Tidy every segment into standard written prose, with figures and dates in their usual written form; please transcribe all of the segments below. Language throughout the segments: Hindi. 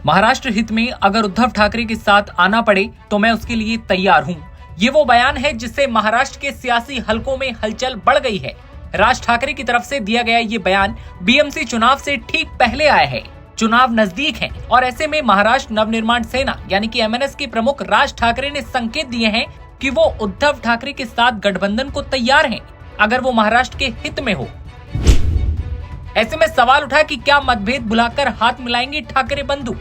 महाराष्ट्र हित में अगर उद्धव ठाकरे के साथ आना पड़े तो मैं उसके लिए तैयार हूँ। ये वो बयान है जिससे महाराष्ट्र के सियासी हलकों में हलचल बढ़ गई है। राज ठाकरे की तरफ से दिया गया ये बयान बीएमसी चुनाव से ठीक पहले आया है। चुनाव नजदीक हैं और ऐसे में महाराष्ट्र नवनिर्माण सेना यानी कि एमएनएस के प्रमुख राज ठाकरे ने संकेत दिए हैं कि वो उद्धव ठाकरे के साथ गठबंधन को तैयार हैं अगर वो महाराष्ट्र के हित में हो। ऐसे में सवाल उठा कि क्या मतभेद भुलाकर हाथ मिलाएंगे ठाकरे बंधु?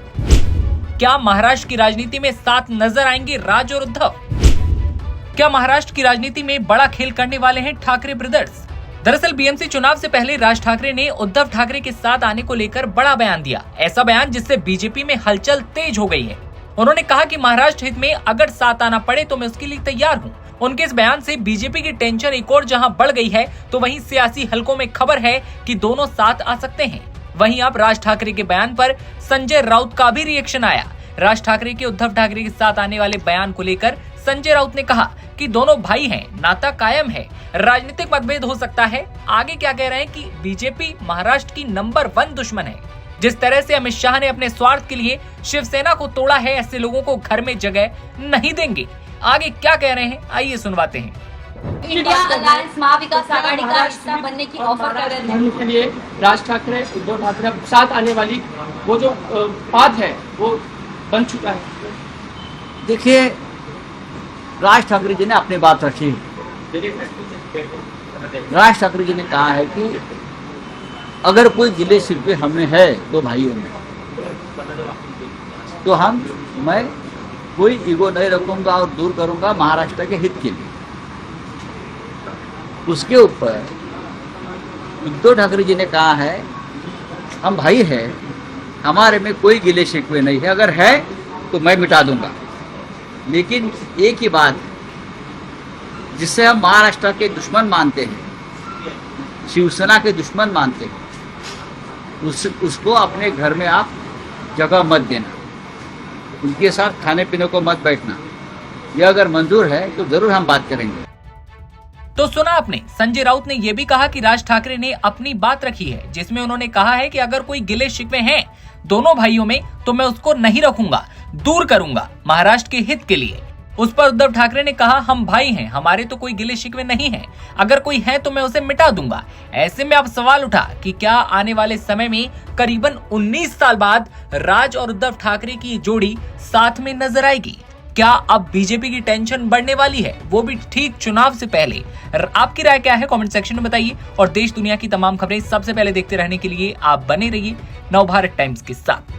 क्या महाराष्ट्र की राजनीति में साथ नजर आएंगे राज और उद्धव? क्या महाराष्ट्र की राजनीति में बड़ा खेल करने वाले हैं ठाकरे ब्रदर्स? दरअसल बीएमसी चुनाव से पहले राज ठाकरे ने उद्धव ठाकरे के साथ आने को लेकर बड़ा बयान दिया। ऐसा बयान जिससे बीजेपी में हलचल तेज हो गई है। उन्होंने कहा कि महाराष्ट्र हित में अगर साथ आना पड़े तो मैं उसके लिए तैयार हूँ। उनके इस बयान से बीजेपी की टेंशन एक और जहां बढ़ गई है तो वहीं सियासी हलकों में खबर है कि दोनों साथ आ सकते हैं। वहीं अब राज ठाकरे के बयान पर संजय राउत का भी रिएक्शन आया। राज ठाकरे के उद्धव ठाकरे के साथ आने वाले बयान को लेकर संजय राउत ने कहा कि दोनों भाई हैं, नाता कायम है, राजनीतिक मतभेद हो सकता है। आगे क्या कह रहे हैं कि बीजेपी महाराष्ट्र की नंबर 1 दुश्मन है। जिस तरह से अमित शाह ने अपने स्वार्थ के लिए शिवसेना को तोड़ा है, ऐसे लोगों को घर में जगह नहीं देंगे। आगे क्या कह रहे हैं आइए सुनवाते हैं। इंडिया अलायंस महाविकास आघाड़ी का हिस्सा बनने की ऑफर कर रहे थे। के लिए राज ठाकरे उद्धव ठाकरे साथ आने वाली वो जो पाथ है वो बन चुका है। देखिए, राज ठाकरे जी ने अपनी बात रखी। राज ठाकरे जी ने कहा है कि अगर कोई गिले शिकवे हमें है दो भाइयों में तो मैं कोई ईगो नहीं रखूंगा और दूर करूंगा महाराष्ट्र के हित के लिए। उसके ऊपर उद्धव ठाकरे जी ने कहा है हम भाई हैं, हमारे में कोई गिले शिकवे नहीं है, अगर है तो मैं मिटा दूंगा। लेकिन एक ही बात, जिससे हम महाराष्ट्र के दुश्मन मानते हैं, शिवसेना के दुश्मन मानते हैं, उसको अपने घर में आप जगह मत देना, उनके साथ खाने पीने को मत बैठना। यह अगर मंजूर है तो जरूर हम बात करेंगे। तो सुना आपने, संजय राउत ने यह भी कहा कि राज ठाकरे ने अपनी बात रखी है, जिसमें उन्होंने कहा है कि अगर कोई गिले शिकवे हैं दोनों भाइयों में तो मैं उसको नहीं रखूंगा, दूर करूंगा महाराष्ट्र के हित के लिए। उस पर उद्धव ठाकरे ने कहा हम भाई हैं, हमारे तो कोई गिले शिकवे नहीं है, अगर कोई है तो मैं उसे मिटा दूंगा। ऐसे में अब सवाल उठा कि क्या आने वाले समय में करीबन 19 साल बाद राज और उद्धव ठाकरे की जोड़ी साथ में नजर आएगी? क्या अब बीजेपी की टेंशन बढ़ने वाली है, वो भी ठीक चुनाव से पहले? आपकी राय क्या है कमेंट सेक्शन में बताइए और देश दुनिया की तमाम खबरें सबसे पहले देखते रहने के लिए आप बने रहिए नवभारत टाइम्स के साथ।